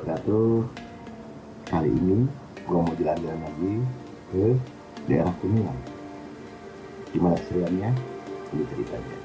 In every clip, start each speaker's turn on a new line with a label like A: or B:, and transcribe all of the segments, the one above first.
A: wabarakatuh. Kali ini gue mau jalan-jalan lagi ke daerah Kuningan. Gimana keseruannya? Ini ceritanya.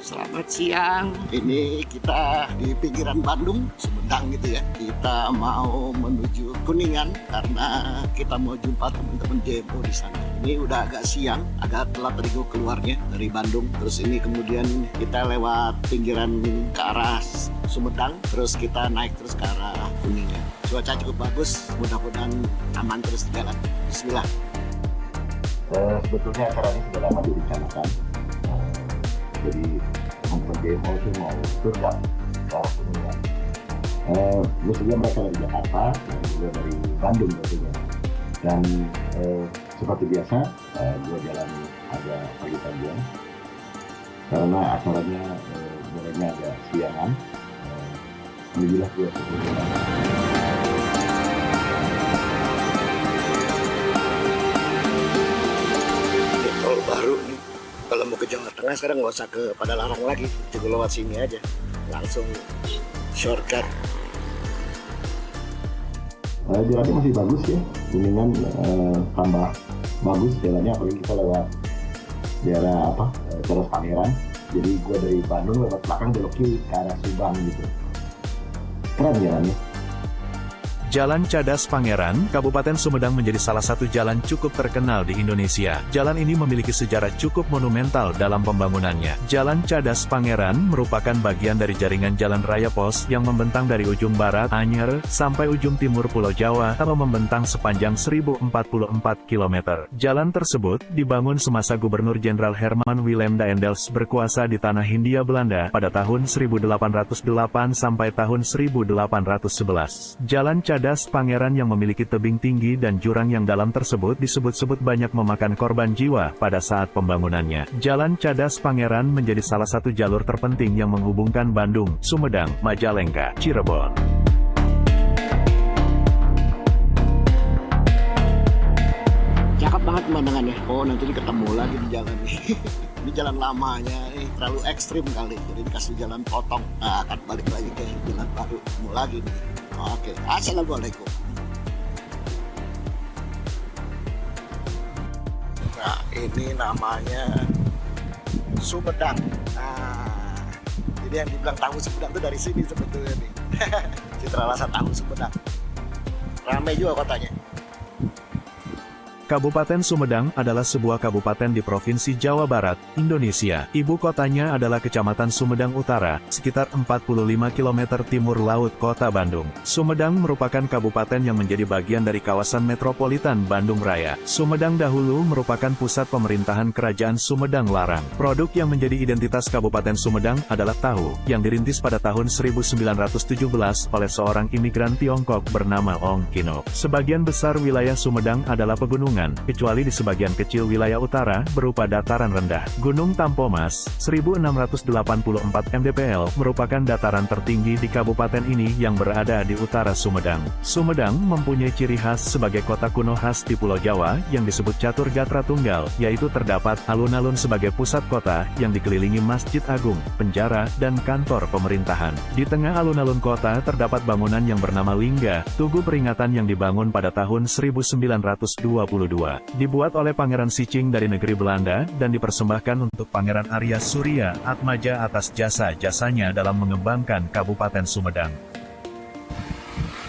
B: Selamat siang. Ini kita di pinggiran Bandung, Sumedang gitu ya. Kita mau menuju Kuningan karena kita mau jumpa teman-teman JMO di sana. Ini udah agak siang, agak telat tadi gue keluarnya dari Bandung. Terus ini kemudian kita lewat pinggiran ke arah Sumedang, terus kita naik terus ke arah Kuningan. Cuaca cukup bagus, mudah-mudahan aman terus jalan. Bismillah.
A: Sebetulnya acara ini sudah lama direncanakan. Jadi teman-teman JMO itu mau tur ke arah Kuningan. Mestinya mereka dari Jakarta dan juga dari Bandung tentunya. Dan seperti biasa, gue jalan agak pagi-pagian karena acaranya mulainya agak siangan. Alhamdulillah gue
B: Tol baru nih. Kalau mau ke Jawa Tengah sekarang nggak usah ke Padalarang lagi, cukup lewat sini aja, langsung shortcut.
A: jalannya masih bagus ya, Kuningan tambah bagus jalannya, apalagi kita lewat daerah Terus Pangeran. Jadi gue dari Bandung lewat belakang belok kiri ke arah Subang gitu. Keren jalannya.
C: Jalan Cadas Pangeran, Kabupaten Sumedang menjadi salah satu jalan cukup terkenal di Indonesia. Jalan ini memiliki sejarah cukup monumental dalam pembangunannya. Jalan Cadas Pangeran merupakan bagian dari jaringan jalan raya pos yang membentang dari ujung barat Anyer sampai ujung timur Pulau Jawa atau membentang sepanjang 1044 km. Jalan tersebut dibangun semasa Gubernur Jenderal Herman Willem Daendels berkuasa di tanah Hindia Belanda pada tahun 1808 sampai tahun 1811. Jalan Cadas Pangeran yang memiliki tebing tinggi dan jurang yang dalam tersebut disebut-sebut banyak memakan korban jiwa pada saat pembangunannya. Jalan Cadas Pangeran menjadi salah satu jalur terpenting yang menghubungkan Bandung, Sumedang, Majalengka, Cirebon.
B: Cakep banget pemandangannya. Oh, nanti ini ketemu lagi di jalan nih. Ini jalan lamanya, ini terlalu ekstrim kali. Jadi dikasih jalan potong. Nah, akan balik lagi ke jalan baru. Ketemu lagi nih. Oke, assalamualaikum. Nah, ini namanya Sumedang. Nah, jadi yang dibilang tahu Sumedang itu dari sini sebetulnya nih. Citra rasa tahu Sumedang. Ramai juga kotanya.
C: Kabupaten Sumedang adalah sebuah kabupaten di Provinsi Jawa Barat, Indonesia. Ibu kotanya adalah Kecamatan Sumedang Utara, sekitar 45 km timur laut Kota Bandung. Sumedang merupakan kabupaten yang menjadi bagian dari kawasan metropolitan Bandung Raya. Sumedang dahulu merupakan pusat pemerintahan Kerajaan Sumedang Larang. Produk yang menjadi identitas Kabupaten Sumedang adalah tahu, yang dirintis pada tahun 1917 oleh seorang imigran Tiongkok bernama Ong Kino. Sebagian besar wilayah Sumedang adalah pegunungan, kecuali di sebagian kecil wilayah utara berupa dataran rendah. Gunung Tampomas, 1684 mdpl, merupakan dataran tertinggi di kabupaten ini yang berada di utara Sumedang. Sumedang mempunyai ciri khas sebagai kota kuno khas di Pulau Jawa yang disebut Catur Gatra Tunggal, yaitu terdapat alun-alun sebagai pusat kota yang dikelilingi Masjid Agung, penjara, dan kantor pemerintahan. Di tengah alun-alun kota terdapat bangunan yang bernama Lingga, tugu peringatan yang dibangun pada tahun 1922. Dibuat oleh Pangeran Sicing dari negeri Belanda dan dipersembahkan untuk Pangeran Arya Surya Atmaja atas jasa-jasanya dalam mengembangkan Kabupaten Sumedang.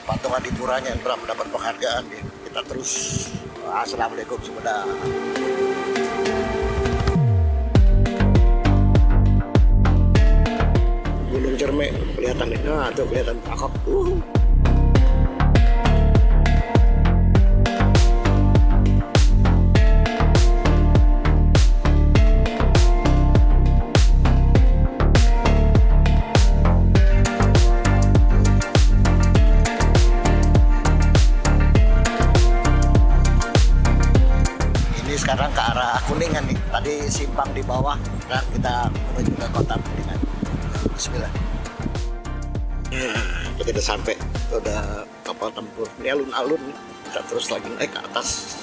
B: Patung Adipuranya yang telah mendapat penghargaan ya. Kita terus. Assalamualaikum Sumedang. Gunung Cermek kelihatan nih. Nah, tuh kelihatan cakep. Sekarang ke arah Kuningan nih. Tadi simpang di bawah dan kita menuju ke kota Kuningan. Bismillah. Ya, kita sampai. Udah kapal tempur. Ini alun-alun. Kita terus lagi naik ke atas.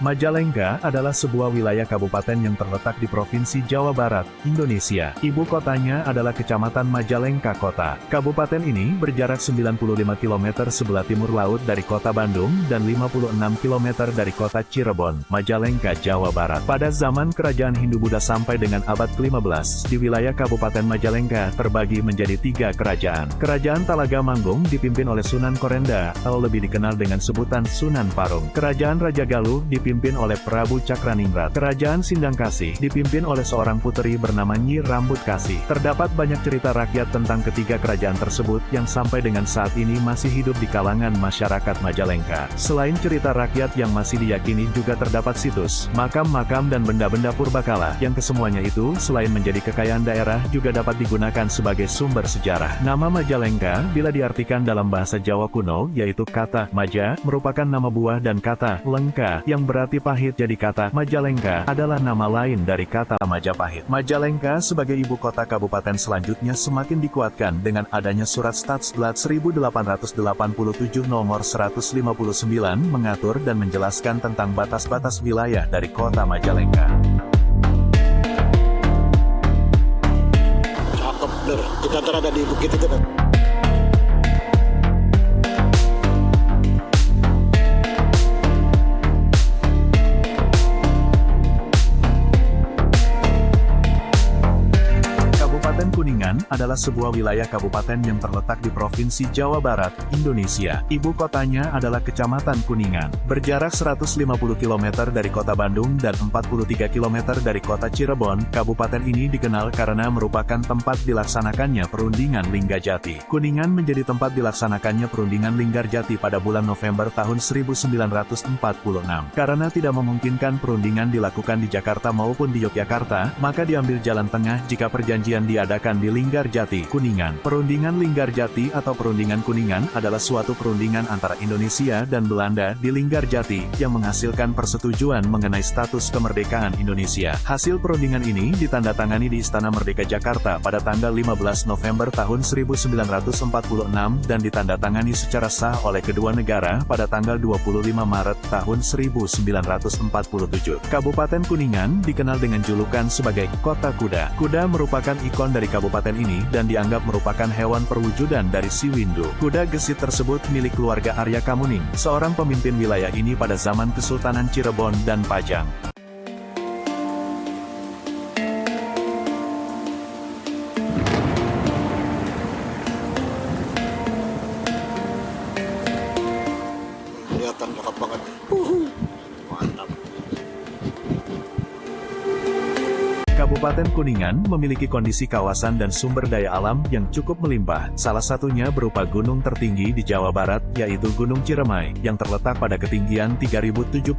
C: Majalengka adalah sebuah wilayah kabupaten yang terletak di Provinsi Jawa Barat, Indonesia. Ibu kotanya adalah Kecamatan Majalengka Kota. Kabupaten ini berjarak 95 km sebelah timur laut dari kota Bandung dan 56 km dari kota Cirebon, Majalengka, Jawa Barat. Pada zaman kerajaan Hindu-Buddha sampai dengan abad ke-15, di wilayah Kabupaten Majalengka terbagi menjadi 3 kerajaan. Kerajaan Talaga Manggung dipimpin oleh Sunan Korenda, atau lebih dikenal dengan sebutan Sunan Parung. Kerajaan Raja Galuh dipimpin oleh Prabu Cakraningrat. Kerajaan Sindangkasih dipimpin oleh seorang puteri bernama Nyi Rambut Kasih. Terdapat banyak cerita rakyat tentang ketiga kerajaan tersebut yang sampai dengan saat ini masih hidup di kalangan masyarakat Majalengka. Selain cerita rakyat yang masih diyakini, juga terdapat situs, makam-makam dan benda-benda purbakala yang kesemuanya itu selain menjadi kekayaan daerah juga dapat digunakan sebagai sumber sejarah. Nama Majalengka bila diartikan dalam bahasa Jawa kuno yaitu kata Maja merupakan nama buah dan kata Lengka yang berarti pahit, jadi kata Majalengka adalah nama lain dari kata Majapahit. Majalengka sebagai ibu kota kabupaten selanjutnya semakin dikuatkan dengan adanya Surat Stadsblad 1887 nomor 159 mengatur dan menjelaskan tentang batas-batas wilayah dari kota Majalengka.
B: Cakep, Der. Kita terada di bukit itu, Der.
C: Kuningan adalah sebuah wilayah kabupaten yang terletak di Provinsi Jawa Barat, Indonesia. Ibu kotanya adalah Kecamatan Kuningan. Berjarak 150 km dari kota Bandung dan 43 km dari kota Cirebon, kabupaten ini dikenal karena merupakan tempat dilaksanakannya perundingan Linggajati. Kuningan menjadi tempat dilaksanakannya perundingan Linggarjati pada bulan November tahun 1946. Karena tidak memungkinkan perundingan dilakukan di Jakarta maupun di Yogyakarta, maka diambil jalan tengah jika perjanjian diadakan di Linggarjati, Kuningan. Perundingan Linggarjati atau perundingan Kuningan adalah suatu perundingan antara Indonesia dan Belanda di Linggarjati yang menghasilkan persetujuan mengenai status kemerdekaan Indonesia. Hasil perundingan ini ditandatangani di Istana Merdeka Jakarta pada tanggal 15 November tahun 1946 dan ditandatangani secara sah oleh kedua negara pada tanggal 25 Maret tahun 1947. Kabupaten Kuningan dikenal dengan julukan sebagai Kota Kuda. Kuda merupakan ikon dari kabupaten ini dan dianggap merupakan hewan perwujudan dari si Windu. Kuda gesit tersebut milik keluarga Arya Kamuning, seorang pemimpin wilayah ini pada zaman Kesultanan Cirebon dan Pajang.
B: Kelihatan cakep banget. Mantap.
C: Kabupaten Kuningan memiliki kondisi kawasan dan sumber daya alam yang cukup melimpah. Salah satunya berupa gunung tertinggi di Jawa Barat, yaitu Gunung Ciremai, yang terletak pada ketinggian 3078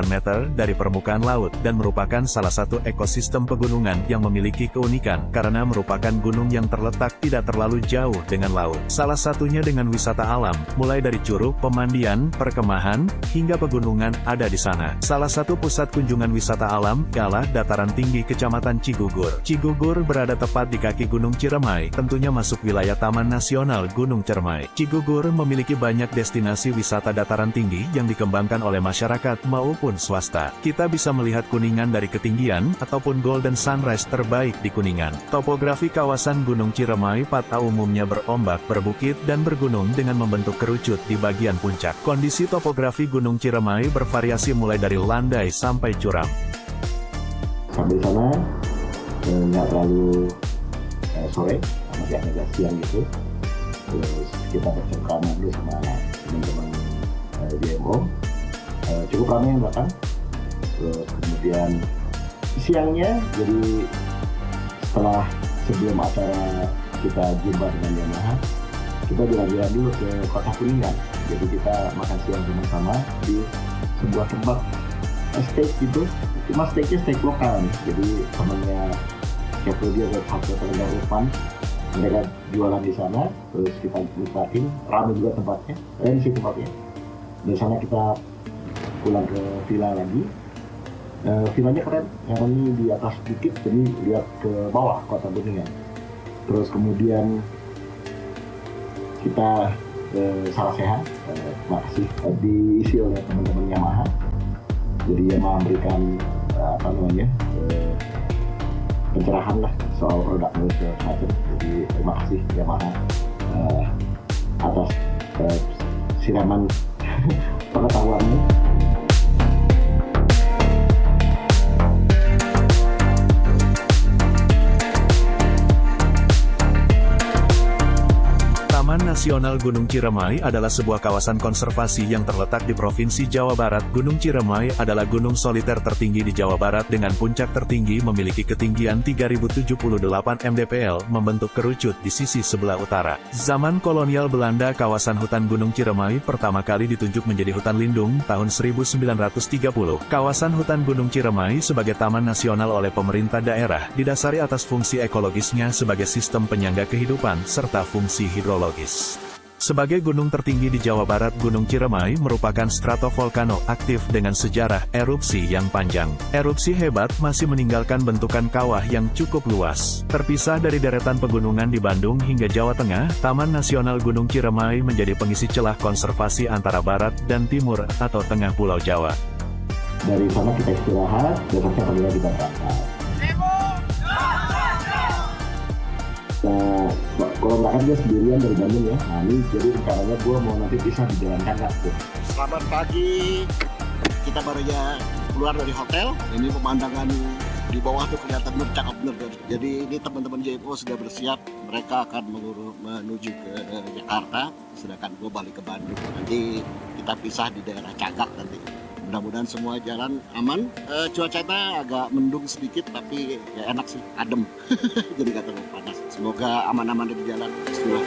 C: meter dari permukaan laut, dan merupakan salah satu ekosistem pegunungan yang memiliki keunikan, karena merupakan gunung yang terletak tidak terlalu jauh dengan laut. Salah satunya dengan wisata alam, mulai dari curug, pemandian, perkemahan, hingga pegunungan ada di sana. Salah satu pusat kunjungan wisata alam ialah dataran tinggi Kecamatan Cigugur. Cigugur berada tepat di kaki Gunung Ciremai, tentunya masuk wilayah Taman Nasional Gunung Ciremai. Cigugur memiliki banyak destinasi wisata dataran tinggi yang dikembangkan oleh masyarakat maupun swasta. Kita bisa melihat Kuningan dari ketinggian, ataupun golden sunrise terbaik di Kuningan. Topografi kawasan Gunung Ciremai pada umumnya berombak, berbukit, dan bergunung dengan membentuk kerucut di bagian puncak. Kondisi topografi Gunung Ciremai bervariasi mulai dari landai sampai curam.
A: Sampai sana nggak terlalu sore, masih agak siang gitu. Terus kita bercengkrama dulu sama teman-teman DMO. Cukup ramai yang datang. Terus kemudian siangnya, jadi setelah sebelum acara kita jumpa dengan Yamaha, kita jalan-jalan dulu ke Kota Kuningan. Jadi kita makan siang sama-sama di sebuah tempat steak gitu. Cuma steaknya steak lokal nih. Jadi temennya Kepo dia ke Hotel Eropan, mereka jualan di sana. Terus kita nikmatin, ramai juga tempatnya, di situ tempatnya. Dari sana kita pulang ke villa lagi. Villanya keren, karena ini di atas bukit, jadi lihat ke bawah Kota Kuningan. Terus kemudian kita Salah Sehat, terima kasih, diisi oleh teman-teman Yamaha. Jadi memberikan pencerahan lah soal produknya segala macam. Jadi terima kasih Yamaha atas siraman pengetahuanmu.
C: Taman Nasional Gunung Ciremai adalah sebuah kawasan konservasi yang terletak di Provinsi Jawa Barat. Gunung Ciremai adalah gunung soliter tertinggi di Jawa Barat dengan puncak tertinggi memiliki ketinggian 3078 mdpl membentuk kerucut di sisi sebelah utara. Zaman kolonial Belanda, kawasan hutan Gunung Ciremai pertama kali ditunjuk menjadi hutan lindung tahun 1930. Kawasan hutan Gunung Ciremai sebagai taman nasional oleh pemerintah daerah didasari atas fungsi ekologisnya sebagai sistem penyangga kehidupan serta fungsi hidrologis. Sebagai gunung tertinggi di Jawa Barat, Gunung Ciremai merupakan stratovolcano aktif dengan sejarah erupsi yang panjang. Erupsi hebat masih meninggalkan bentukan kawah yang cukup luas. Terpisah dari deretan pegunungan di Bandung hingga Jawa Tengah, Taman Nasional Gunung Ciremai menjadi pengisi celah konservasi antara barat dan timur atau tengah Pulau Jawa.
A: Dari sana kita istirahat, besoknya pagi lagi kita berangkat. Nah, kalau nggak kan gue sendirian dari Bandung ya. Nah ini jadi rencananya gue mau nanti bisa dijalankan lah tuh.
B: Selamat pagi. Kita baru aja keluar dari hotel. Ini pemandangan di bawah tuh kelihatan cakep bener. Jadi ini teman-teman JMO sudah bersiap. Mereka akan menuju ke Jakarta. Sedangkan gue balik ke Bandung. Nanti kita pisah di daerah Cagak nanti. Mudah-mudahan semua jalan aman. Cuacanya agak mendung sedikit tapi ya enak sih, adem. Jadi nggak terlalu panas. Semoga aman-aman di jalan. Bismillah.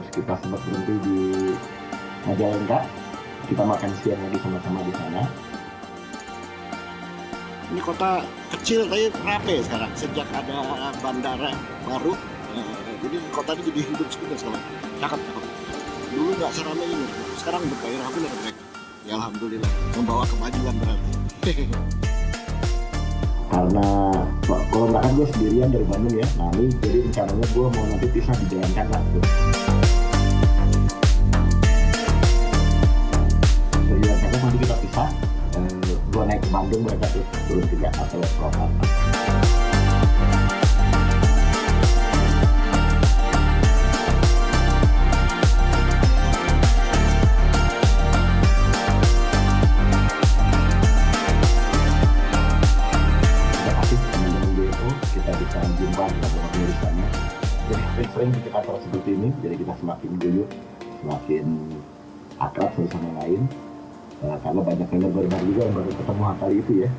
A: Kita sempat berhenti di Majalengka, kita makan siang lagi sama-sama di sana.
B: Ini kota kecil tapi rapi sekarang sejak ada bandara baru. Jadi kota ini jadi hidup sekitar sekarang. Cakep. Dulu nggak seramai ini, sekarang bergairah benar mereka. Ya alhamdulillah, membawa kemajuan berarti.
A: Karena kalau nggak kan gue sendirian dari Bandung ya. Nah ini jadi rencananya gue mau nanti bisa dijalankan lah tuh. Nanti kita pisah, gue naik ke Bandung, mereka tuh turun ke Jakarta atau Purwakarta. Terima kasih teman-teman BO, kita bisa jumpa di beberapa tulisannya. Jadi sering kita acara seperti ini, jadi kita semakin guyup, semakin akrab satu sama lain. Karena banyak yang baru juga yang baru ketemu kali itu ya.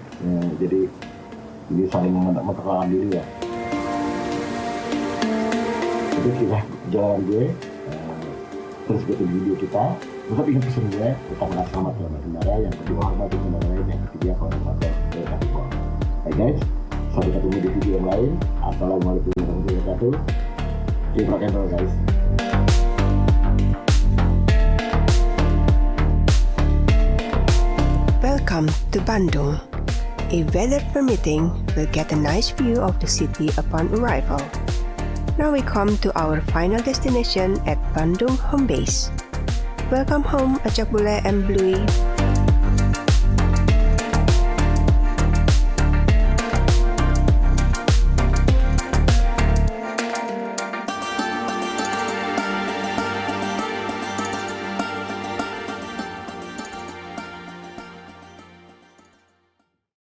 A: Jadi ini saling memperkenalkan diri ya. Jadi kita jalan gue terus ikutin video kita. Tetap ingat pesan gue, utamakan selamat dalam berkendara, yang kedua hormati pengendara lain, yang ketiga kalau motor berkati pol. Hai guys, sampai ketemu di video yang lain. Assalamualaikum warahmatullahi wabarakatuh. Keep rock and roll guys.
D: Welcome to Bandung. If weather permitting, we'll get a nice view of the city upon arrival. Now we come to our final destination at Bandung Home Base. Welcome home, Acak Bule and Bluey.